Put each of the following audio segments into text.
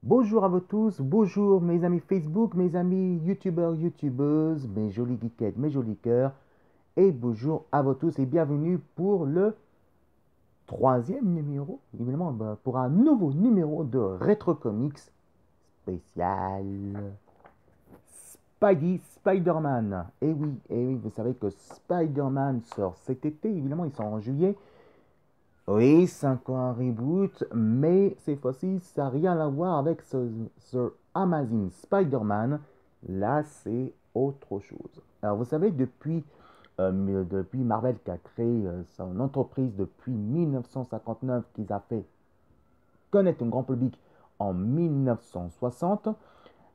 Bonjour à vous tous, bonjour mes amis Facebook, mes amis YouTubeurs, YouTubeuses, mes jolies geekettes, mes jolis cœurs, et bonjour à vous tous et bienvenue pour le troisième numéro, évidemment, pour un nouveau numéro de Retro Comics spécial Spidey Spider-Man. Et oui, vous savez que Spider-Man sort cet été, évidemment, il sort en juillet. Oui, c'est encore un reboot, mais cette fois-ci, ça n'a rien à voir avec ce Amazing Spider-Man. Là, c'est autre chose. Alors, vous savez, depuis Marvel qui a créé son entreprise depuis 1959, qu'ils a fait connaître un grand public en 1960,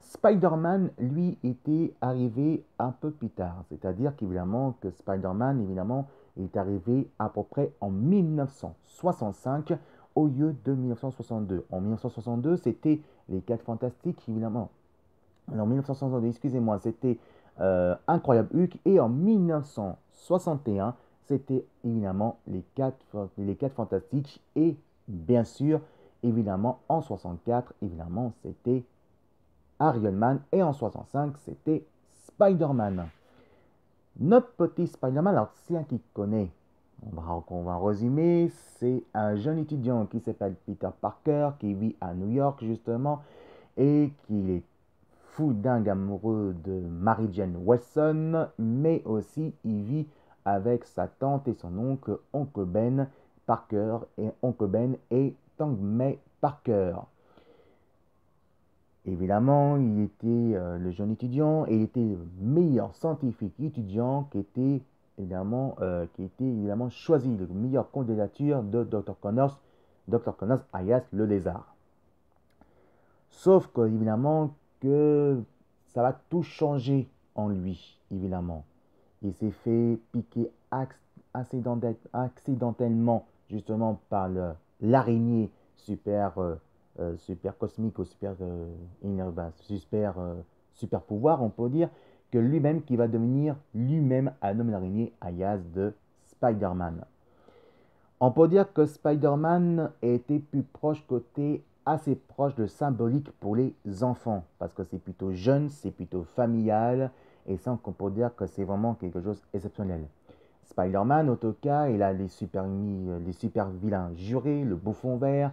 Spider-Man, lui, était arrivé un peu plus tard. C'est-à-dire qu'évidemment que Spider-Man, évidemment, est arrivé à peu près en 1965 au lieu de 1962. En 1962, c'était les 4 Fantastiques, évidemment. En 1962, excusez-moi, c'était Incroyable Hulk. Et en 1961, c'était évidemment les 4 Fantastiques. Et bien sûr, évidemment, en 64, évidemment, c'était Iron Man et en 65 c'était Spider-Man. Notre petit Spider-Man, alors si un qui connaît, on va résumer, c'est un jeune étudiant qui s'appelle Peter Parker, qui vit à New York justement, et qui est fou dingue amoureux de Mary Jane Watson, mais aussi il vit avec sa tante et son oncle Ben Parker, et oncle Ben et tante May Parker. Évidemment, il était le jeune étudiant et il était le meilleur scientifique étudiant qui était évidemment choisi, le meilleur candidature de Dr. Connors alias le lézard. Sauf que, évidemment, que ça va tout changer en lui, évidemment. Il s'est fait piquer accidentellement, justement, par l'araignée super, super cosmique ou super pouvoir, on peut dire, que lui-même qui va devenir lui-même un homme araignée alias de Spider-Man. On peut dire que Spider-Man était plus proche côté assez proche de symbolique pour les enfants parce que c'est plutôt jeune, c'est plutôt familial et ça on peut dire que c'est vraiment quelque chose d'exceptionnel. Spider-Man, en tout cas, il a les super vilains jurés, le bouffon vert,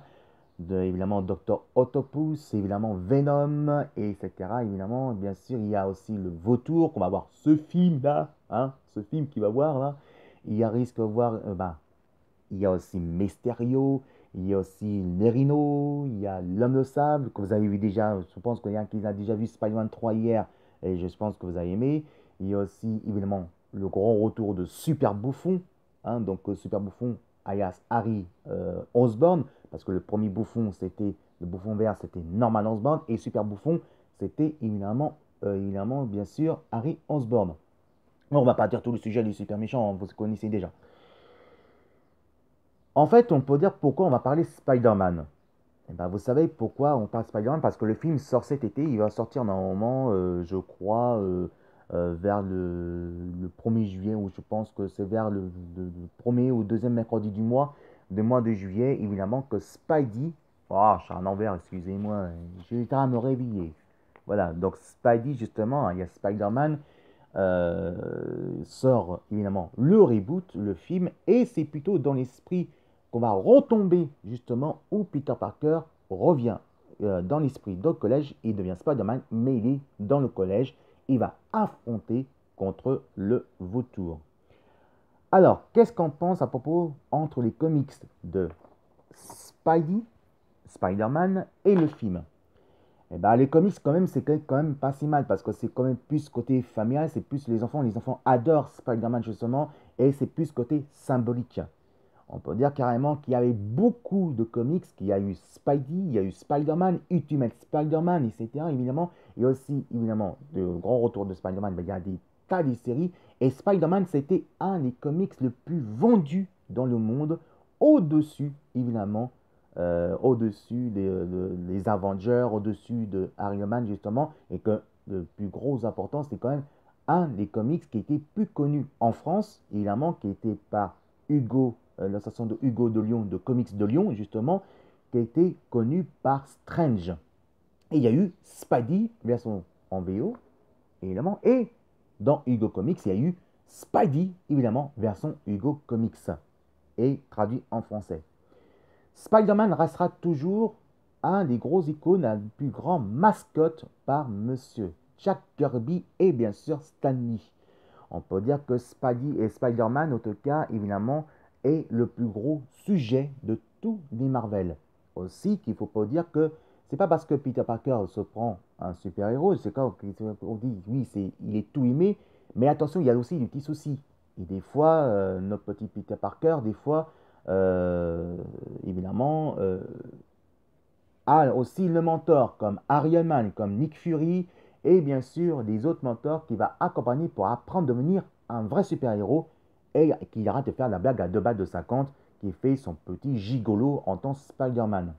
évidemment Dr. Octopus, évidemment Venom, et etc. Évidemment, bien sûr, il y a aussi le vautour qu'on va voir ce film là, hein, ce film qu'il va voir là. Il y a risque de voir, il y a aussi Mysterio, il y a aussi Nerino, il y a l'homme de sable que vous avez vu déjà. Je pense qu'il y a qui a déjà vu Spider-Man 3 hier et je pense que vous avez aimé. Il y a aussi évidemment le grand retour de Super Bouffon, hein, donc Super Bouffon alias Harry Osborn, parce que le premier bouffon c'était le bouffon vert, c'était Norman Osborn et Super Bouffon c'était évidemment bien sûr Harry Osborn. On va pas dire tout le sujet du super méchant, vous connaissez déjà. En fait, on peut dire pourquoi on va parler Spider-Man. Eh ben, vous savez pourquoi on parle Spider-Man? Parce que le film sort cet été, il va sortir normalement, je crois, vers le 1er juillet, ou je pense que c'est vers le 1er ou deuxième mercredi du mois de juillet, évidemment que Spidey, oh, je suis en envers, excusez-moi, j'ai été à me réveiller. Voilà, donc Spidey, justement, hein, il y a Spider-Man, sort évidemment le reboot, le film, et c'est plutôt dans l'esprit qu'on va retomber justement où Peter Parker revient dans l'esprit du collège, il devient Spider-Man, mais il est dans le collège, il va affronter contre le vautour. Alors, qu'est-ce qu'on pense à propos entre les comics de Spidey, Spider-Man et le film? Eh ben, les comics, quand même, c'est quand même pas si mal parce que c'est quand même plus côté familial, c'est plus les enfants. Les enfants adorent Spider-Man justement et c'est plus côté symbolique. On peut dire carrément qu'il y avait beaucoup de comics, qu'il y a eu Spidey, il y a eu Spider-Man, Ultimate Spider-Man, etc. Évidemment, il y a aussi évidemment le grand retour de Spider-Man, il y a des tas de séries. Et Spider-Man, c'était un des comics le plus vendus dans le monde, au-dessus, évidemment, au-dessus des Avengers, au-dessus de Iron Man, justement, et que le plus gros important, c'est quand même un des comics qui était plus connu en France, évidemment, qui était par Hugo, l'association de Hugo de Lyon, de Comics de Lyon, justement, qui a été connu par Strange. Et il y a eu Spidey, version en VO, évidemment. Et dans Hugo Comics, il y a eu Spidey, évidemment, version Hugo Comics. Et traduit en français. Spider-Man restera toujours un des gros icônes, un des plus grands mascottes par Monsieur Jack Kirby et bien sûr Stan Lee. On peut dire que Spidey et Spider-Man, en tout cas, évidemment, est le plus gros sujet de tous les Marvel. Aussi, qu'il ne faut pas dire que c'est pas parce que Peter Parker se prend un super-héros, c'est quand on dit oui, il est tout aimé, mais attention, il y a aussi des petits soucis. Et des fois, notre petit Peter Parker, des fois, évidemment, a aussi le mentor comme Iron Man, comme Nick Fury, et bien sûr des autres mentors qui va accompagner pour apprendre à devenir un vrai super-héros et qui arrête de faire la blague à 2 balles de 50 qui fait son petit gigolo en tant que Spider-Man.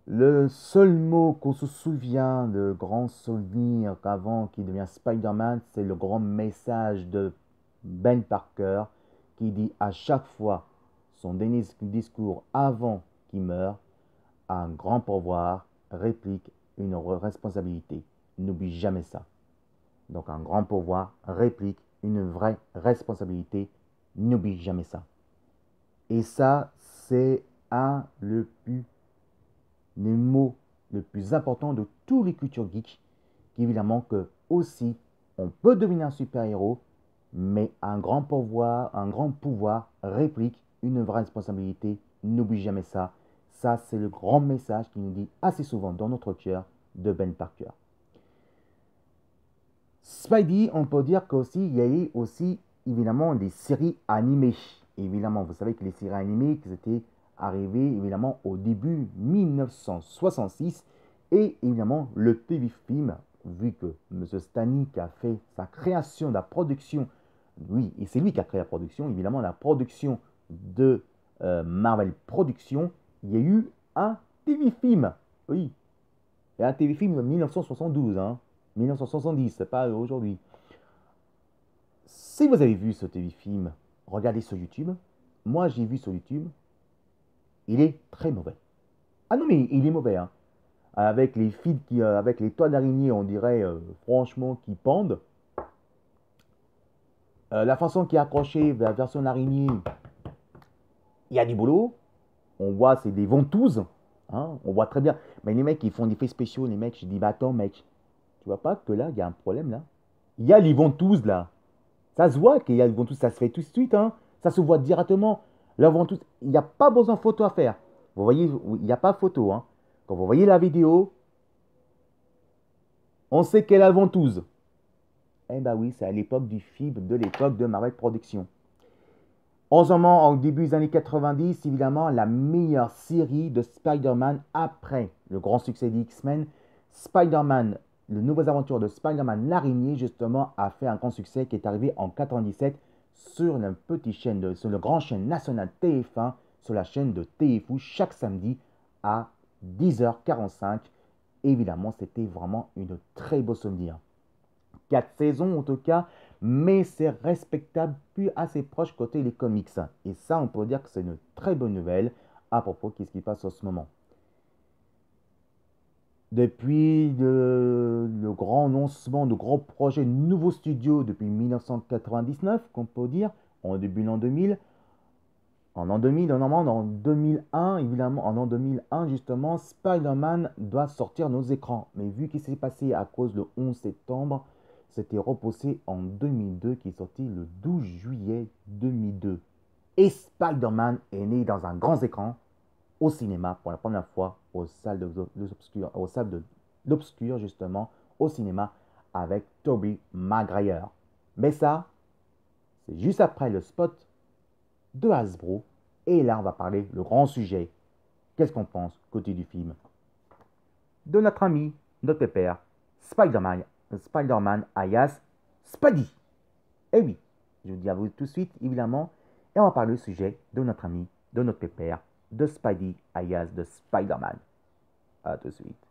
Le seul mot qu'on se souvient de grands souvenirs qu'avant qu'il devient Spider-Man, c'est le grand message de Ben Parker qui dit à chaque fois son dernier discours avant qu'il meure, un grand pouvoir réplique une responsabilité. N'oublie jamais ça. Donc un grand pouvoir réplique une vraie responsabilité. N'oublie jamais ça. Et ça, c'est un des mots le plus important de tous les cultures geeks. Évidemment que aussi, on peut devenir un super-héros, mais un grand pouvoir réplique une vraie responsabilité. N'oublie jamais ça. Ça, c'est le grand message qui nous dit assez souvent dans notre cœur de Ben Parker. Spidey, on peut dire qu'aussi, il y a eu aussi, évidemment, des séries animées. Évidemment, vous savez que les séries animées, étaient arrivées, évidemment, au début 1966. Et, évidemment, le TV-film, vu que M. Stanley qui a fait sa création, la production, oui, et c'est lui qui a créé la production, évidemment, la production de Marvel Productions, il y a eu un TV-film. Oui, et un TV-film de 1972, hein. 1970, c'est pas aujourd'hui. Si vous avez vu ce TV-film, regardez sur YouTube. Moi, j'ai vu sur YouTube. Il est très mauvais. Ah non, mais il est mauvais, hein. Avec les fils avec les toits d'araignée, on dirait franchement qui pendent. La façon qui est accrochée, la version d'araignée, il y a du boulot. On voit, c'est des ventouses. Hein, on voit très bien. Mais les mecs, ils font des effets spéciaux. Les mecs, je dis, bah attends, mec, tu vois pas que là, il y a un problème là. Il y a les ventouses là. Ça se voit qu'il y a les ventouses, ça se fait tout de suite. Hein. Ça se voit directement. La ventouse, il n'y a pas besoin de photo à faire. Vous voyez, il n'y a pas de photo. Hein. Quand vous voyez la vidéo, on sait qu'elle a la ventouse. Eh ben oui, c'est à l'époque du film, de l'époque de Marvel Productions. En ce moment, au début des années 90, évidemment, la meilleure série de Spider-Man après le grand succès des X-Men, Spider-Man, les nouvelles aventures de Spider-Man l'araignée, justement, a fait un grand succès qui est arrivé en 97 sur une petite chaîne, sur le grand chaîne nationale TF1, sur la chaîne de TFU, chaque samedi à 10h45. Évidemment, c'était vraiment une très beau souvenir. 4 saisons en tout cas, mais c'est respectable, puis assez proche côté les comics. Et ça, on peut dire que c'est une très bonne nouvelle à propos de ce qui se passe en ce moment. Depuis le grand lancement de gros projets, nouveaux studios depuis 1999, qu'on peut dire, en début de l'an 2000, en an 2000, en 2001, évidemment, en an 2001, justement, Spider-Man doit sortir nos écrans. Mais vu qu'il s'est passé à cause le 11 septembre, c'était repoussé en 2002, qui est sorti le 12 juillet 2002. Et Spider-Man est né dans un grand écran au cinéma pour la première fois aux salles de l'obscur, justement, au cinéma avec Tobey Maguire. Mais ça, c'est juste après le spot de Hasbro. Et là, on va parler le grand sujet. Qu'est-ce qu'on pense côté du film de notre ami, notre pépère, Spider-Man alias Spidey. Eh oui, je vous dis à vous tout de suite, évidemment, et on va parler du sujet de notre ami, de notre pépère, de Spidey alias de Spider-Man. A tout de suite.